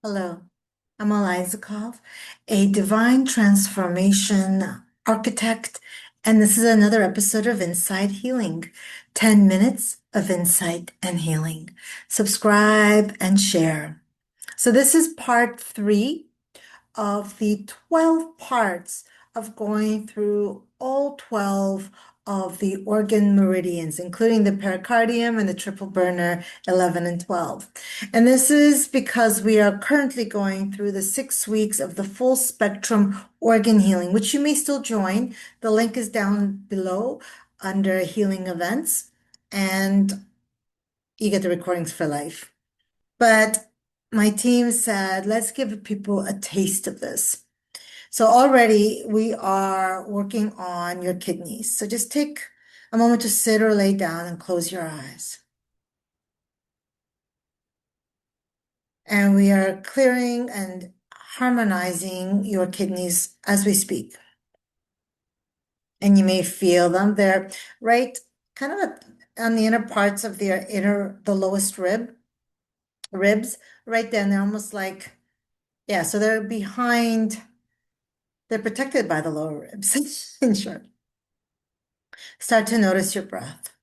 Hello, I'm Elizakov, a divine transformation architect, and this is another episode of Insight Healing 10 minutes of insight and healing. Subscribe and share. So, this is part three of the 12 parts of going through all 12 of the organ meridians, including the pericardium and the triple burner 11 and 12. And this is because we are currently going through the 6 weeks of the full spectrum organ healing, which you may still join. The link is down below under healing events, and you get the recordings for life. But my team said, let's give people a taste of this. So already we are working on your kidneys. So just take a moment to sit or lay down and close your eyes. And we are clearing and harmonizing your kidneys as we speak. And you may feel them. They're right kind of on the inner parts of the lowest ribs, right there. And they're almost like, yeah, so they're protected by the lower ribs, in short. Start to notice your breath.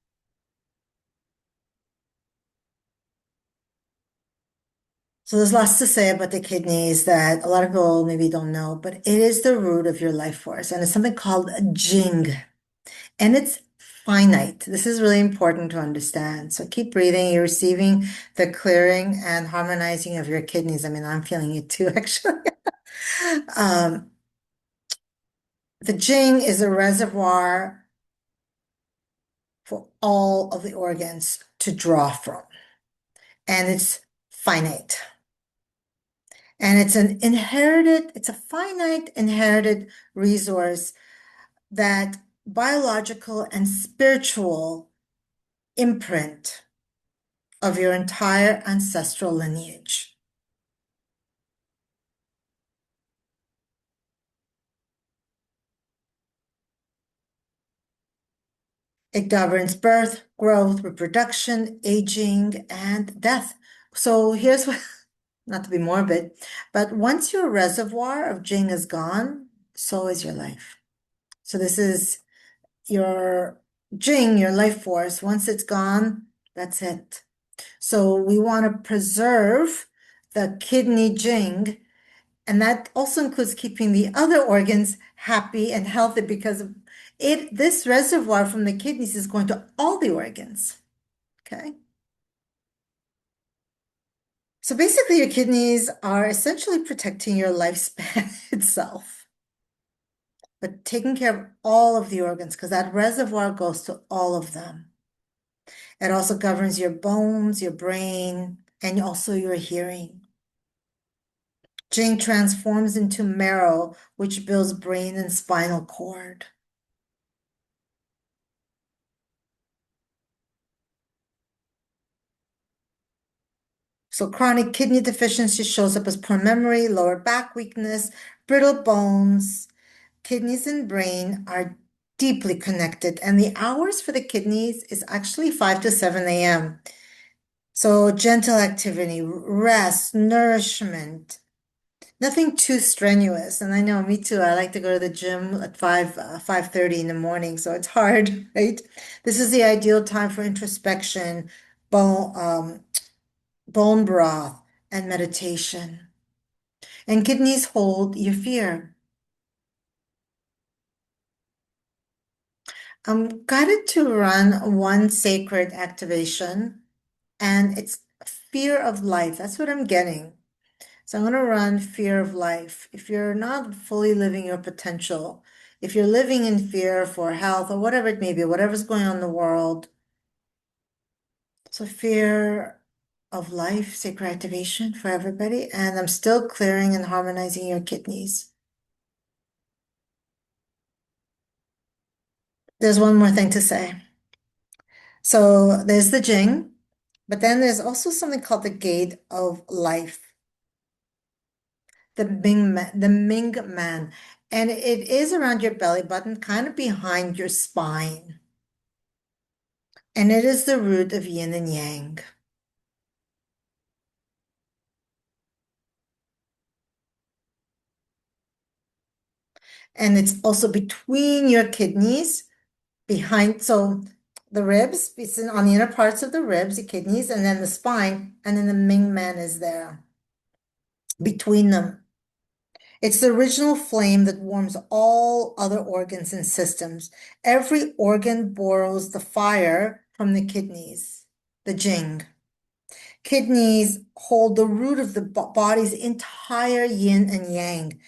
So there's lots to say about the kidneys that a lot of people maybe don't know, but it is the root of your life force, and it's something called Jing, and it's finite. This is really important to understand. So keep breathing. You're receiving the clearing and harmonizing of your kidneys. I mean, I'm feeling it too, actually. Um, the Jing is a reservoir for all of the organs to draw from, and it's finite. And it's a finite inherited resource that biological and spiritual imprint of your entire ancestral lineage. It governs birth, growth, reproduction, aging, and death. So here's what, not to be morbid, but once your reservoir of Jing is gone, so is your life. So this is your Jing, your life force. Once it's gone, that's it. So we want to preserve the kidney Jing, and that also includes keeping the other organs happy and healthy because this reservoir from the kidneys is going to all the organs. Okay. So basically, your kidneys are essentially protecting your lifespan itself, but taking care of all of the organs because that reservoir goes to all of them. It also governs your bones, your brain, and also your hearing. Jing transforms into marrow, which builds brain and spinal cord. So chronic kidney deficiency shows up as poor memory, lower back weakness, brittle bones. Kidneys and brain are deeply connected, and the hours for the kidneys is actually 5 to 7 a.m. So gentle activity, rest, nourishment, nothing too strenuous. And I know, me too. I like to go to the gym at 5:30 in the morning, so it's hard, right? This is the ideal time for introspection, bone broth, and meditation. And kidneys hold your fear. I'm guided to run one sacred activation, and it's fear of life. That's what I'm getting. So I'm going to run fear of life. If you're not fully living your potential, if you're living in fear for health or whatever it may be, whatever's going on in the world, so fear of life, sacred activation for everybody. And I'm still clearing and harmonizing your kidneys. There's one more thing to say. So there's the Jing, but then there's also something called the gate of life, the Ming Men. And it is around your belly button, kind of behind your spine. And it is the root of yin and yang. And it's also between your kidneys, behind, so the ribs, it's on the inner parts of the ribs, the kidneys, and then the spine, and then the Ming Men is there between them. It's the original flame that warms all other organs and systems. Every organ borrows the fire from the kidneys, the Jing. Kidneys hold the root of the body's entire yin and yang.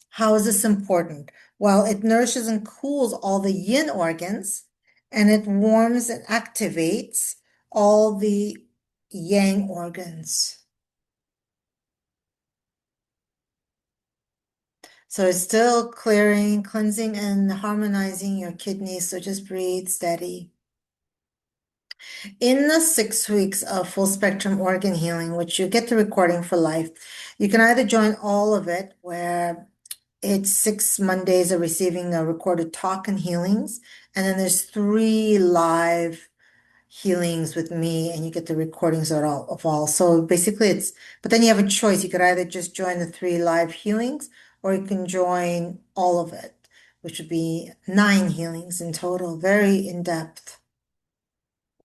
How is this important? Well, it nourishes and cools all the yin organs, and it warms and activates all the yang organs. So it's still clearing, cleansing, and harmonizing your kidneys. So just breathe steady. In the 6 weeks of full spectrum organ healing, which you get the recording for life, you can either join all of it, where it's 6 Mondays of receiving a recorded talk and healings, and then there's 3 live healings with me, and you get the recordings of all. So basically but then you have a choice. You could either just join the 3 live healings, or you can join all of it, which would be 9 healings in total, very in depth.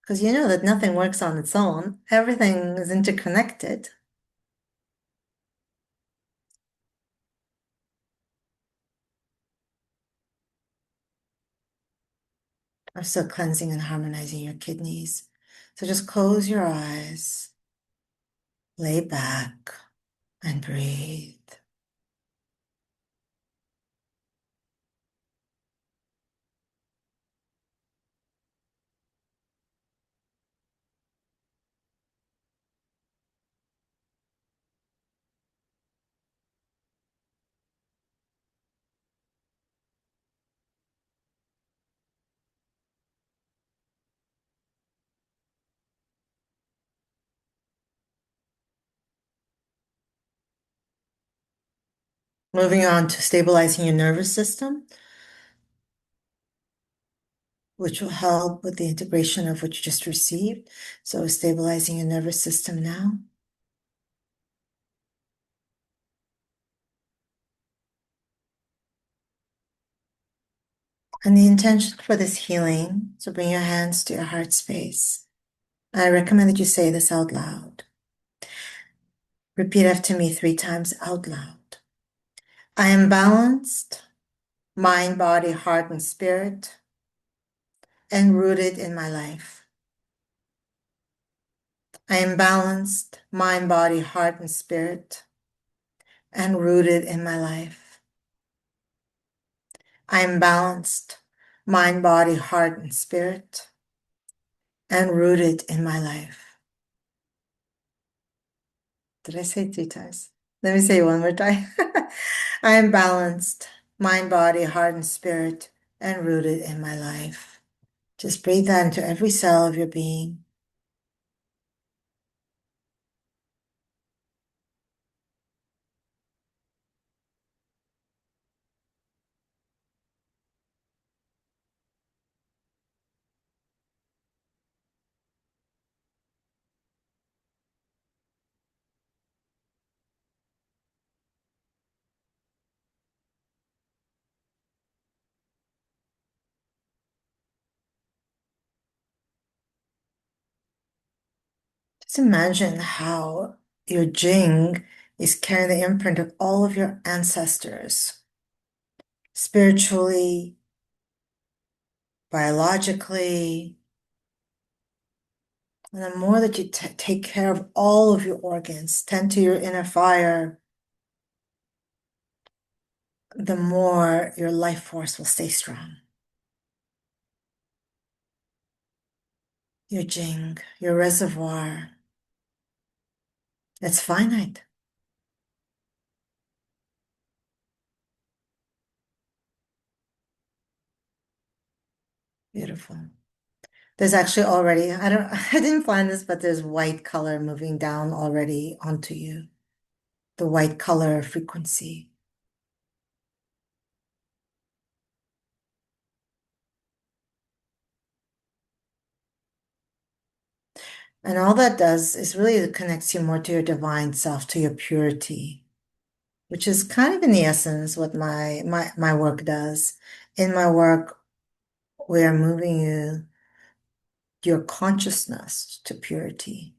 Because you know that nothing works on its own. Everything is interconnected. I'm still cleansing and harmonizing your kidneys. So just close your eyes, lay back, and breathe. Moving on to stabilizing your nervous system, which will help with the integration of what you just received. So stabilizing your nervous system now. And the intention for this healing, so bring your hands to your heart space. I recommend that you say this out loud. Repeat after me 3 times out loud. I am balanced, mind, body, heart, and spirit, and rooted in my life. I am balanced, mind, body, heart, and spirit, and rooted in my life. I am balanced, mind, body, heart, and spirit, and rooted in my life. Did I say it 3 times? Let me say it one more time. I am balanced, mind, body, heart, and spirit, and rooted in my life. Just breathe that into every cell of your being. Just imagine how your Jing is carrying the imprint of all of your ancestors, spiritually, biologically. And the more that you take care of all of your organs, tend to your inner fire, the more your life force will stay strong. Your Jing, your reservoir, it's finite. Beautiful. There's actually already, I didn't plan this, but there's white color moving down already onto you. The white color frequency. And all that does is really it connects you more to your divine self, to your purity. which is kind of in the essence what my work does. In my work, we are moving your consciousness to purity.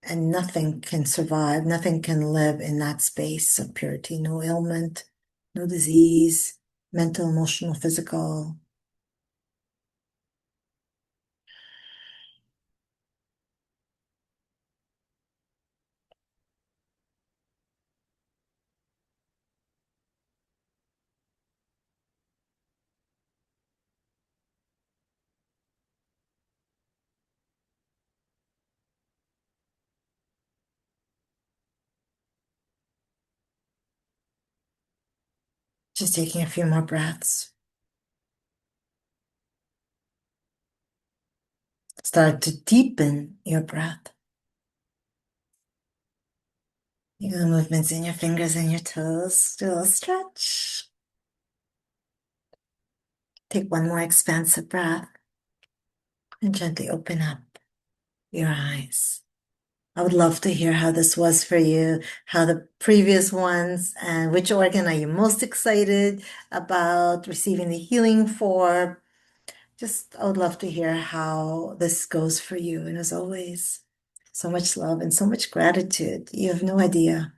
And nothing can survive, nothing can live in that space of purity. No ailment, no disease, mental, emotional, physical. Just taking a few more breaths. Start to deepen your breath. You got movements in your fingers and your toes. Do a little stretch. Take one more expansive breath and gently open up your eyes. I would love to hear how this was for you, how the previous ones, and which organ are you most excited about receiving the healing for. Just, I would love to hear how this goes for you. And as always, so much love and so much gratitude. You have no idea.